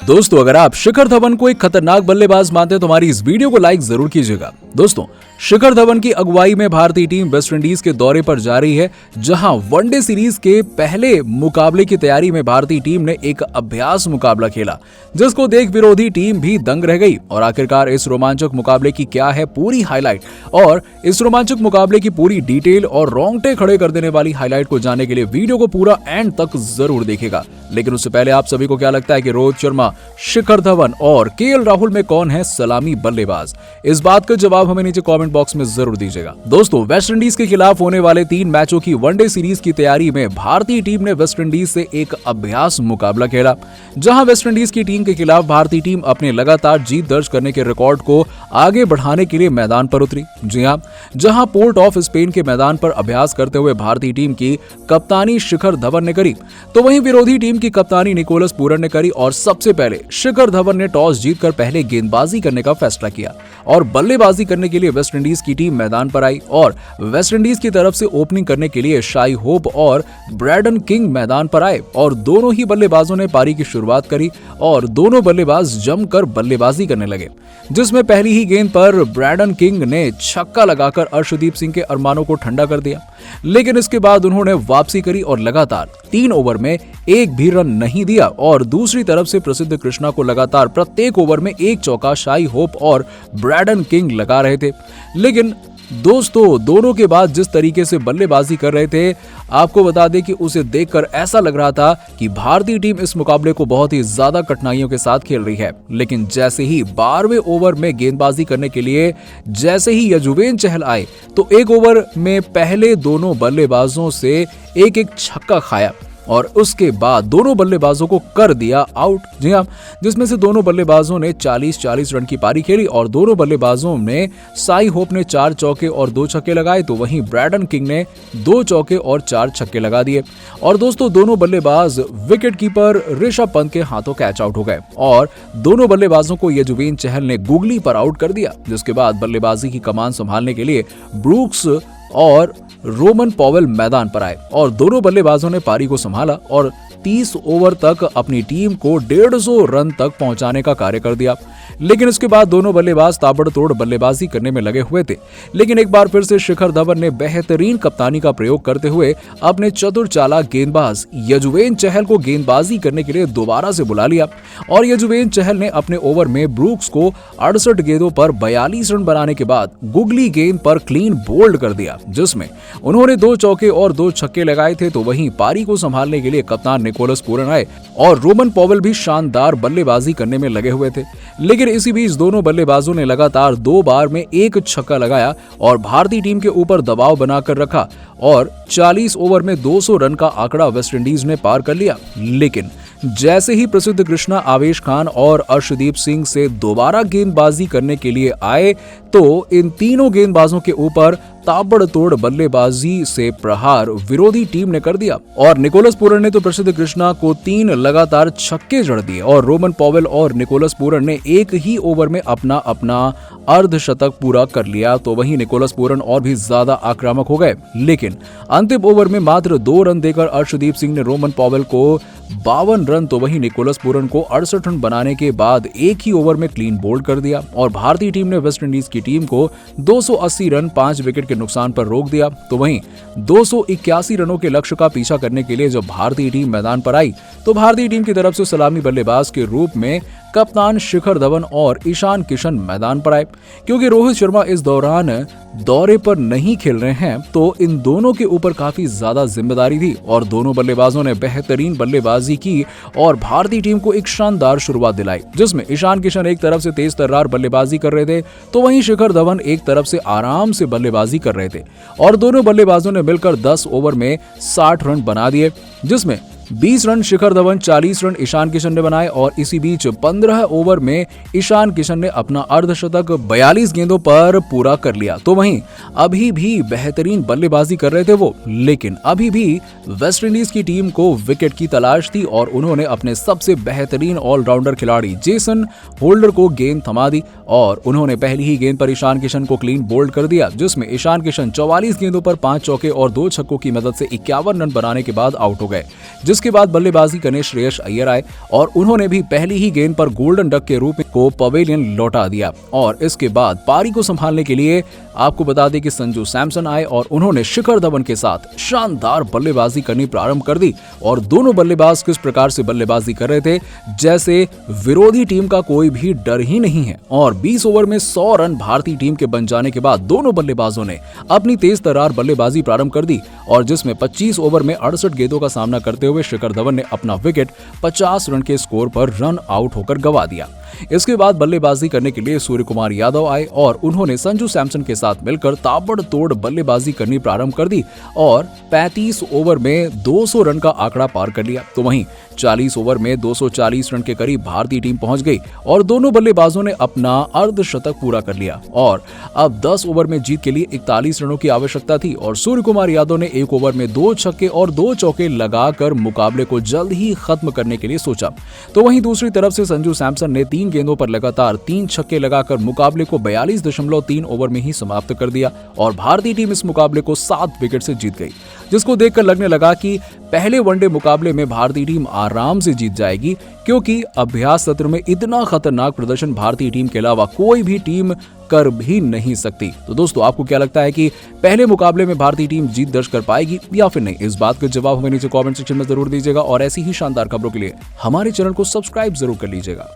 दोस्तों, अगर आप शिखर धवन को एक खतरनाक बल्लेबाज मानते हैं तो हमारी इस वीडियो को लाइक जरूर कीजिएगा। दोस्तों, शिखर धवन की अगुवाई में भारतीय टीम वेस्टइंडीज के दौरे पर जा रही है, जहां वनडे सीरीज के पहले मुकाबले की तैयारी में भारतीय टीम ने एक अभ्यास मुकाबला खेला, जिसको देख विरोधी टीम भी दंग रह गई। और आखिरकार इस रोमांचक मुकाबले की क्या है पूरी हाईलाइट और इस रोमांचक मुकाबले की पूरी डिटेल और रोंगटे खड़े कर देने वाली हाईलाइट को जानने के लिए वीडियो को पूरा एंड तक जरूर देखेगा। लेकिन उससे पहले आप सभी को क्या लगता है कि रोहित शर्मा, शिखर धवन और केएल राहुल में कौन है सलामी बल्लेबाज? इस बात का जवाब हमें नीचे कमेंट बॉक्स में जरूर दीजिएगा। दोस्तों, वेस्टइंडीज के खिलाफ होने वाले 3 मैचों की वनडे सीरीज की तैयारी में भारतीय टीम ने वेस्टइंडीज से एक अभ्यास मुकाबला खेला, जहां वेस्टइंडीज की टीम के खिलाफ भारतीय टीम अपने लगातार जीत दर्ज करने के रिकॉर्ड को आगे बढ़ाने के लिए मैदान पर उतरी। जी हां, जहां पोर्ट ऑफ स्पेन के मैदान पर अभ्यास करते हुए भारतीय टीम की कप्तानी शिखर धवन ने करी, तो वहीं विरोधी टीम की कप्तानी निकोलस पूरन ने करी। और सबसे पहले शिखर धवन ने टॉस जीतकर पहले गेंदबाजी करने का फैसला किया और बल्लेबाजी करने के लिए वेस्टइंडीज की टीम मैदान पर आई। और वेस्टइंडीज की तरफ से ओपनिंग करने के लिए शाई होप और ब्रैडन किंग मैदान पर आए और दोनों ही बल्लेबाजों ने पारी की शुरुआत करी और दोनों बल्लेबाज जमकर बल्लेबाजी करने लगे, जिसमें पहली ही गेंद पर ब्रैडन किंग ने छक्का लगाकर अर्शदीप सिंह के अरमानों को ठंडा कर दिया। लेकिन इसके बाद उन्होंने वापसी करी और लगातार 3 ओवर में एक भी रन नहीं दिया। और दूसरी तरफ से प्रसिद्ध कृष्णा को लगातार प्रत्येक ओवर में एक चौका शाई होप और ब्रैडन किंग लगा रहे थे। लेकिन दोस्तों, दोनों के बाद जिस तरीके से बल्लेबाजी कर रहे थे, आपको बता दें कि उसे देखकर ऐसा लग रहा था कि भारतीय टीम इस मुकाबले को बहुत ही ज्यादा कठिनाइयों के साथ खेल रही है। लेकिन जैसे ही 12वें ओवर में गेंदबाजी करने के लिए जैसे ही यजुवेंद्र चहल आए, तो एक ओवर में पहले दोनों बल्लेबाजों से एक एक छक्का खाया और उसके बाद दोनों बल्लेबाजों को कर दिया आउट। जी हां, जिसमें से दोनों बल्लेबाजों ने 40-40 रन की पारी खेली और दोनों बल्लेबाजों में शाई होप ने 4 चौके और 2 छक्के लगाए, तो वहीं ब्रैडन किंग ने 2 चौके और 4 छक्के लगा दिए। और दोस्तों, दोनों बल्लेबाज विकेट कीपर ऋषभ पंत के हाथों कैच आउट हो गए और दोनों बल्लेबाजों को यजुवेंद्र चहल ने गूगली पर आउट कर दिया। जिसके बाद बल्लेबाजी की कमान संभालने के लिए ब्रूक्स और रोमन पॉवेल मैदान पर आए और दोनों बल्लेबाजों ने पारी को संभाला और 30 ओवर तक अपनी टीम को 150 रन तक पहुंचाने का कार्य कर दिया। लेकिन इसके बाद दोनों बल्लेबाज ताबड़तोड़ बल्लेबाजी करने में लगे हुए थे। लेकिन एक बार फिर से शिखर धवन ने बेहतरीन कप्तानी का प्रयोग करते हुए अपने चतुर चालाक गेंदबाज यजुवेंद्र चहल को गेंदबाजी करने के लिए दोबारा से बुला लिया और यजुवेंद्र चहल ने अपने ओवर में ब्रूक्स को 68 गेंदों पर 42 रन बनाने के बाद गुगली गेंद पर क्लीन बोल्ड कर दिया, जिसमें उन्होंने 2 चौके और 2 छक्के लगाए थे। तो वहीं पारी को संभालने के लिए कप्तान निकोलस पूरन आए और रोमन पॉवेल भी शानदार बल्लेबाजी करने में लगे हुए थे। लेकिन इसी बीच दोनों बल्लेबाजों ने लगातार 2 बार में एक छक्का लगाया और भारतीय टीम के ऊपर दबाव बनाकर रखा और 40 ओवर में 200 रन का आंकड़ा वेस्टइंडीज ने पार कर लिया। लेकिन जैसे ही प्रसिद्ध कृष्णा, आवेश खान और अर्शदीप सिंह से दोबारा गेंदबाजी करने के लिए आए, तो इन तीनों गेंदबाजों के ऊपर ताबड़तोड़ बल्लेबाजी से प्रहार विरोधी टीम ने कर दिया और निकोलस पूरन ने तो प्रसिद्ध कृष्णा को 3 लगातार छक्के जड़ दिए और रोमन पॉवेल और निकोलस पूरन ने एक ही ओवर में अपना अर्धशतक पूरा कर लिया। तो वहीं निकोलस पूरन और भी ज्यादा आक्रामक हो गए। लेकिन अंतिम ओवर में मात्र 2 रन देकर अर्शदीप सिंह ने रोमन पॉवेल को 52 रन, तो वहीं निकोलस पूरन को 68 रन बनाने के बाद एक ही ओवर में क्लीन बोल्ड कर दिया और भारतीय टीम ने वेस्टइंडीज की टीम को 280 रन 5 विकेट के नुकसान पर रोक दिया। तो वहीं 281 रनों के लक्ष्य का पीछा करने के लिए जब भारतीय टीम मैदान पर आई, तो भारतीय टीम की तरफ से सलामी बल्लेबाज के रूप में कप्तान शिखर धवन और ईशान किशन मैदान पर आए। क्योंकि रोहित शर्मा इस दौरान दौरे पर नहीं खेल रहे हैं, तो इन दोनों के ऊपर काफी ज्यादा जिम्मेदारी थी और दोनों बल्लेबाजों ने बेहतरीन बल्लेबाजी की और भारतीय टीम को एक शानदार शुरुआत दिलाई, जिसमें ईशान किशन एक तरफ से तेज तर्रार बल्लेबाजी कर रहे थे, तो वहीं शिखर धवन एक तरफ से आराम से बल्लेबाजी कर रहे थे और दोनों बल्लेबाजों ने मिलकर 10 ओवर में 60 रन बना दिए, जिसमें 20 रन शिखर धवन, 40 रन ईशान किशन ने बनाए और इसी बीच 15 ओवर में ईशान किशन ने अपना अर्धशतक 42 गेंदों पर पूरा कर लिया। तो वहीं अभी भी बेहतरीन बल्लेबाजी कर रहे थे वो, लेकिन अभी भी वेस्टइंडीज की टीम को विकेट की तलाश थी और उन्होंने अपने सबसे बेहतरीन ऑलराउंडर खिलाड़ी जेसन होल्डर को गेंद थमा दी और उन्होंने पहली ही गेंद पर ईशान किशन को क्लीन बोल्ड कर दिया, जिसमें ईशान किशन 44 गेंदों पर 5 चौके और 2 छक्कों की मदद से 51 रन बनाने के बाद आउट हो गए, जिसके बाद बल्लेबाजी करने श्रेयस अय्यर आए और उन्होंने भी पहली ही गेंद पर गोल्डन डक के रूप में को पवेलियन लौटा दिया। और इसके बाद पारी को संभालने के लिए आपको बता दें कि संजू सैमसन आए और उन्होंने शिखर धवन के साथ शानदार बल्लेबाजी करनी प्रारंभ कर दी। और दोनों बल्लेबाज किस प्रकार से बल्लेबाजी कर रहे थे जैसे विरोधी टीम का कोई भी डर ही नहीं है। और 20 ओवर में 100 रन भारतीय टीम के बन जाने के बाद दोनों बल्लेबाजों ने अपनी तेज तर्रार बल्लेबाजी प्रारंभ कर दी और जिसमें 25 ओवर में 68 गेंदों का सामना करते हुए शिखर धवन ने अपना विकेट 50 रन के स्कोर पर रन आउट होकर गंवा दिया। इसके बाद बल्लेबाजी करने के लिए सूर्यकुमार यादव आए और उन्होंने संजू सैमसन के साथ मिलकर ताबड़तोड़ बल्लेबाजी करनी प्रारंभ कर दी और 35 ओवर में 200 रन का आंकड़ा पार कर लिया। तो वहीं 40 ओवर में 240 रन के करीब भारतीय टीम पहुंच गई और दोनों बल्लेबाजों ने अपना अर्धशतक पूरा कर लिया और अब 10 ओवर में जीत के लिए 41 रनों की आवश्यकता थी और सूर्यकुमार यादव ने 1 ओवर में 2 छक्के और 2 चौके लगाकर मुकाबले को जल्द ही खत्म करने के लिए सोचा। तो वहीं दूसरी तरफ से संजू सैमसन ने 3 गेंदों पर लगातार 3 छक्के लगाकर मुकाबले को 42.3 ओवर में ही समाप्त कर दिया और भारतीय टीम इस मुकाबले को 7 विकेट से जीत गई, जिसको देखकर लगने लगा कि पहले वनडे मुकाबले में भारतीय टीम आराम से जीत जाएगी क्योंकि अभ्यास सत्र में इतना खतरनाक प्रदर्शन भारतीय टीम के अलावा कोई भी टीम कर भी नहीं सकती। तो दोस्तों आपको क्या लगता है कि पहले मुकाबले में भारतीय टीम जीत दर्ज कर पाएगी या फिर नहीं? इस बात का जवाब हमें नीचे कमेंट सेक्शन में जरूर दीजिएगा और ऐसी ही शानदार खबरों के लिए हमारे चैनल को सब्सक्राइब जरूर कर लीजिएगा।